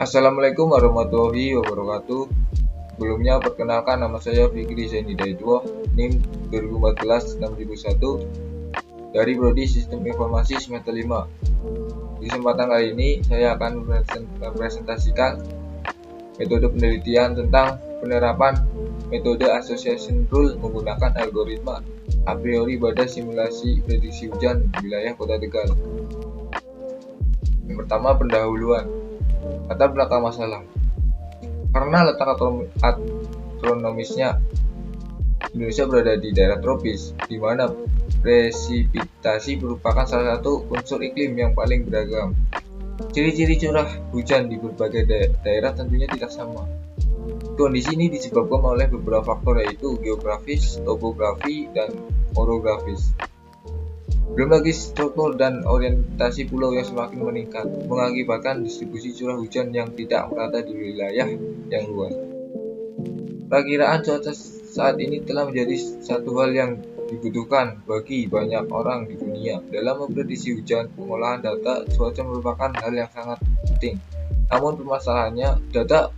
Assalamualaikum warahmatullahi wabarakatuh. Sebelumnya perkenalkan, nama saya Fikri Zaini Daidwo, NIM 2014-6001 dari Prodi Sistem Informasi semester 5. Di kesempatan kali ini saya akan mempresentasikan metode penelitian tentang penerapan metode association rule menggunakan algoritma a priori pada simulasi prediksi hujan di wilayah Kota Tegal. Yang pertama, pendahuluan. Latar belakang masalah. Karena letak astronomisnya, Indonesia berada di daerah tropis, di mana presipitasi merupakan salah satu unsur iklim yang paling beragam. Ciri-ciri curah hujan di berbagai daerah tentunya tidak sama. Kondisi ini disebabkan oleh beberapa faktor, yaitu geografis, topografi, dan orografis. Belum lagi struktur dan orientasi pulau yang semakin meningkat, mengakibatkan distribusi curah hujan yang tidak merata di wilayah yang luas. Perakiraan cuaca saat ini telah menjadi satu hal yang dibutuhkan bagi banyak orang di dunia. Dalam memprediksi hujan, pengolahan data cuaca merupakan hal yang sangat penting. Namun permasalahannya, data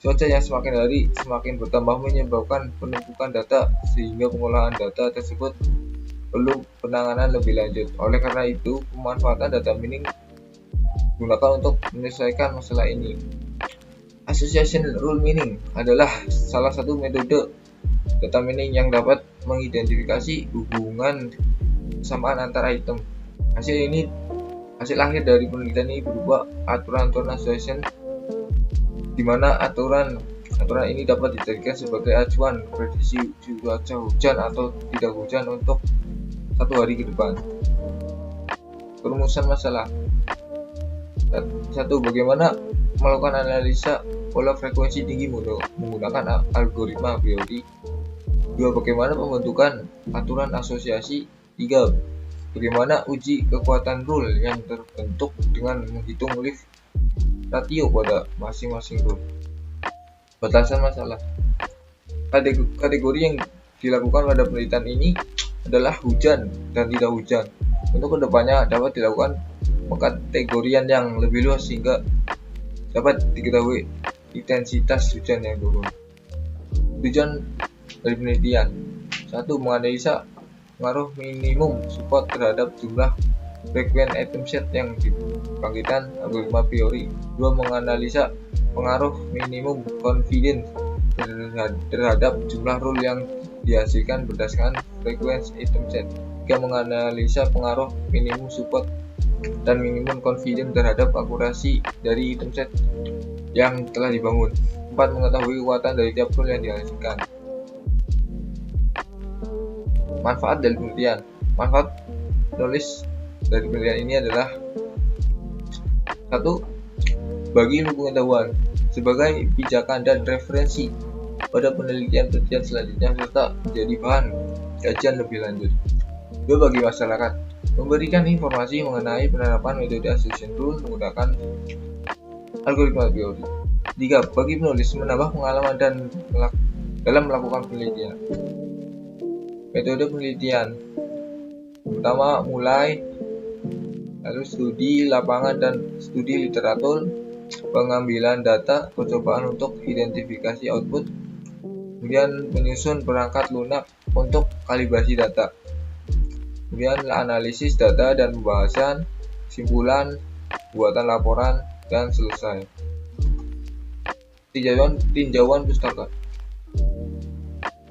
cuaca yang semakin hari semakin bertambah menyebabkan penumpukan data, sehingga pengolahan data tersebut perlu penanganan lebih lanjut. Oleh karena itu, pemanfaatan data mining digunakan untuk menyelesaikan masalah ini. Association rule mining adalah salah satu metode data mining yang dapat mengidentifikasi hubungan kesamaan antara item. Hasil akhir dari penelitian ini berupa aturan-aturan association, di mana aturan ini dapat dijadikan sebagai acuan prediksi cuaca hujan atau tidak hujan untuk satu hari ke depan. Perumusan masalah. 1. Bagaimana melakukan analisa pola frekuensi tinggi menggunakan algoritma a priori. 2. Bagaimana pembentukan aturan asosiasi. 3. Bagaimana uji kekuatan rule yang terbentuk dengan menghitung lift ratio pada masing-masing rule. Batasan masalah. Kategori yang dilakukan pada penelitian ini adalah hujan dan tidak hujan. Untuk kedepannya dapat dilakukan pengkategorian yang lebih luas sehingga dapat diketahui intensitas hujan yang turun. Tujuan dari penelitian: 1. Menganalisa pengaruh minimum support terhadap jumlah frekuensi item set yang dibangkitkan algoritma a priori. 2. Menganalisa pengaruh minimum confidence terhadap jumlah rule yang dihasilkan berdasarkan frekuensi item set. 3. Menganalisa pengaruh minimum support dan minimum confidence terhadap akurasi dari item set yang telah dibangun. 4. Mengetahui kekuatan dari tiap rule yang dihasilkan. Manfaat dari penelitian. Manfaat penulis dari penelitian ini adalah: 1. Bagi ilmu pengetahuan sebagai pijakan dan referensi pada penelitian-penelitian selanjutnya, serta menjadi bahan kajian lebih lanjut. 2. Bagi masyarakat, memberikan informasi mengenai penerapan metode association rule menggunakan algoritma a priori. 3. Bagi penulis, menambah pengalaman dalam melakukan penelitian. Metode penelitian pertama, mulai, lalu studi lapangan dan studi literatur, pengambilan data, percobaan untuk identifikasi output, kemudian menyusun perangkat lunak untuk kalibrasi data, kemudian analisis data dan pembahasan, kesimpulan, buatan laporan, dan selesai. Tinjauan pustaka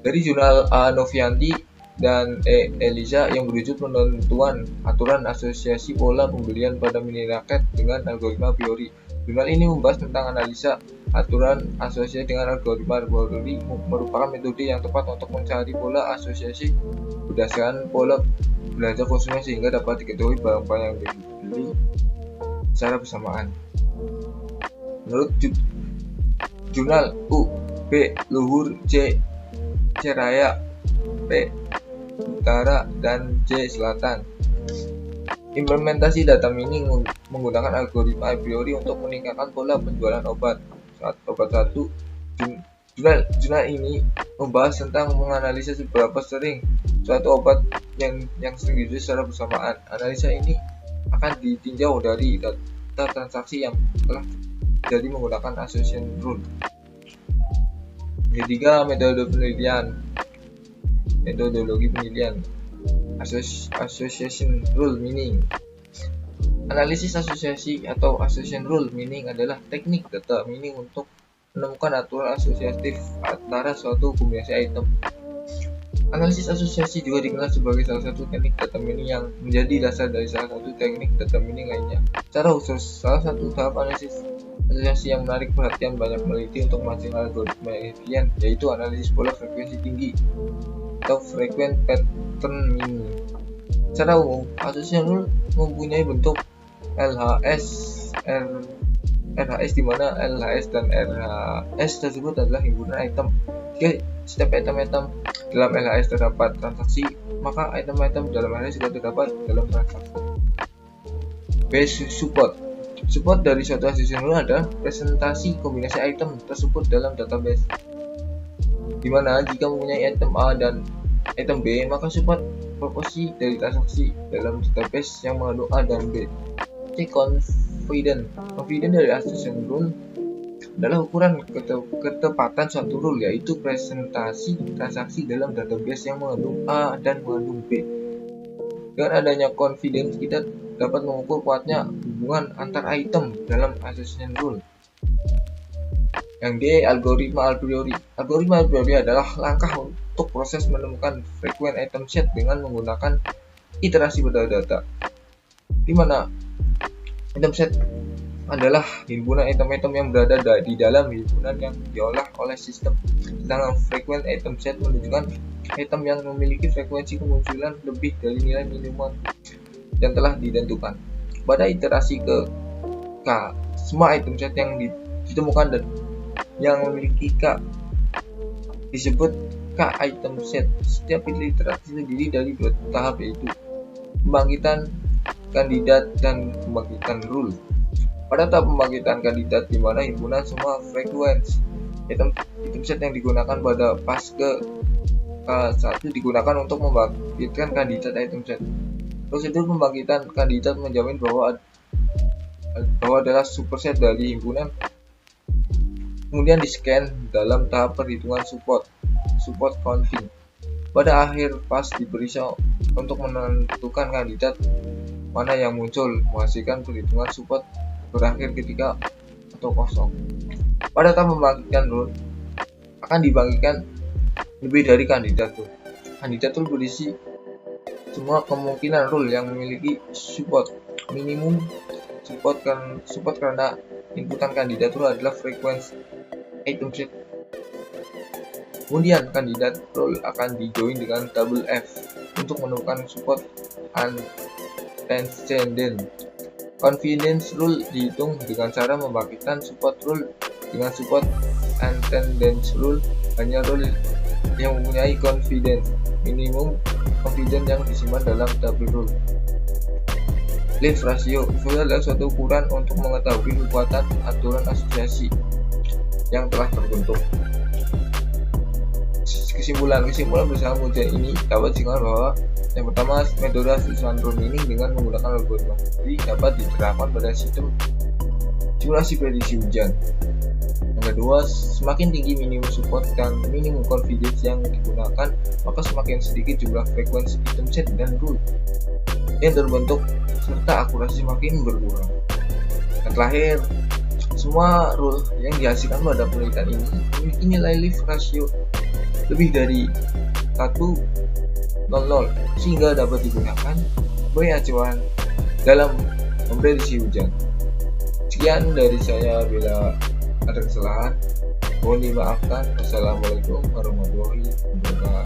dari jurnal A. Novianti dan E. Eliza yang berujung penentuan aturan asosiasi pola pembelian pada mini raket dengan algoritma a priori. Jurnal ini membahas tentang analisa aturan asosiasi dengan algoritma a priori merupakan metode yang tepat untuk mencari pola asosiasi berdasarkan pola belanja konsumen sehingga dapat diketahui barang-barang yang dibeli secara bersamaan. Menurut jurnal U. B. Luhur, C. Ceraya, P. Utara, dan J. Selatan. Implementasi data mining menggunakan algoritma a priori untuk meningkatkan pola penjualan obat. Obat 1. Jurnal ini membahas tentang menganalisa seberapa sering suatu obat yang sering dibeli secara bersamaan. Analisa ini akan ditinjau dari data transaksi yang telah jadi menggunakan association rule. Ketiga, metodologi penilaian association rule meaning. Analisis asosiasi atau association rule meaning adalah teknik data meaning untuk menemukan aturan asosiatif antara suatu kombinasi item. Analisis asosiasi juga dikenal sebagai salah satu teknik data meaning yang menjadi dasar dari salah satu teknik data meaning lainnya. Secara khusus, salah satu tahap analisis asosiasi yang menarik perhatian banyak peneliti untuk menghasilkan algoritma yang efisien, yaitu analisis pola frekuensi tinggi atau frequent pattern meaning. Secara umum, association rule mempunyai bentuk RHS di mana LHS dan RHS tersebut adalah himpunan item. Jika setiap item-item dalam LHS terdapat transaksi, maka item-item dalam LHS juga terdapat dalam transaksi. Base support. Support dari suatu association rule adalah presentasi kombinasi item tersebut dalam database. Di mana jika mempunyai item A dan item B, maka support proporsi dari transaksi dalam database yang mengandung A dan B. Confidence dari association rule adalah ukuran ketepatan suatu rule, yaitu presentasi transaksi dalam database yang mengandung A dan mengandung B. Dengan adanya confidence, kita dapat mengukur kuatnya hubungan antar item dalam association rule. Yang D, algoritma a priori. Algoritma a priori adalah langkah untuk proses menemukan frequent item set dengan menggunakan iterasi pada data, di mana item set adalah himpunan item-item yang berada di dalam himpunan yang diolah oleh sistem. Sedangkan frequent item set menunjukkan item yang memiliki frekuensi kemunculan lebih dari nilai minimum yang telah ditentukan. Pada iterasi ke K, semua item set yang ditemukan dan yang memiliki K disebut K item set. Setiap iterasi terdiri dari dua tahap, yaitu pembangkitan kandidat dan pembangkitan rule. Pada tahap pembangkitan kandidat, di mana himpunan semua frekuensi item set yang digunakan pada pas ke K1 digunakan untuk membangkitkan kandidat item set. Prosedur pembangkitan kandidat menjamin bahwa adalah superset dari himpunan, kemudian di-scan dalam tahap perhitungan support counting. Pada akhir pas diberi untuk menentukan kandidat mana yang muncul, menghasilkan perhitungan support berakhir ketika atau kosong. Pada tahap membangkitkan rule akan dibagikan lebih dari kandidat rule. Kandidat rule berisi semua kemungkinan rule yang memiliki support minimum. Support karena inputan kandidat rule adalah frekuensi item set. Kemudian kandidat rule akan di-join dengan double F untuk menemukan support antecedent. Confidence rule dihitung dengan cara membangkitkan support rule dengan support antecedent rule. Hanya rule yang mempunyai confidence minimum confidence yang disimpan dalam double rule. Leaf ratio adalah suatu ukuran untuk mengetahui kekuatan aturan asosiasi yang telah terbentuk. Kesimpulan bersama ujian ini dapat dikatakan bahwa yang pertama, metode association rule meaning dengan menggunakan algoritma sendiri dapat diterapkan pada sistem simulasi prediksi hujan. Yang kedua, semakin tinggi minimum support dan minimum confidence yang digunakan, maka semakin sedikit jumlah frekuensi item set dan rule yang terbentuk serta akurasi semakin berkurang. Dan terakhir, semua rule yang dihasilkan pada penelitian ini memiliki nilai leaf ratio lebih dari 1,00 sehingga dapat digunakan sebagai acuan dalam memprediksi hujan. Sekian dari saya, bila ada kesalahan mohon dimaafkan. Wassalamualaikum warahmatullahi wabarakatuh.